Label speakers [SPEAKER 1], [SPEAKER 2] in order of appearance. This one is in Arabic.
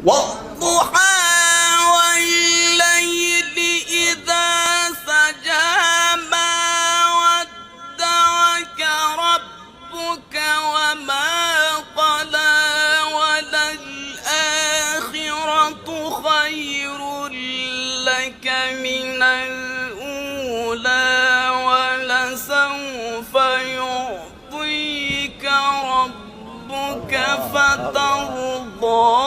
[SPEAKER 1] والضحى والليل إذا سجى ما ودعك ربك وما قلى وللآخرة خير لك من الأولى ولسوف يعطيك ربك فترضى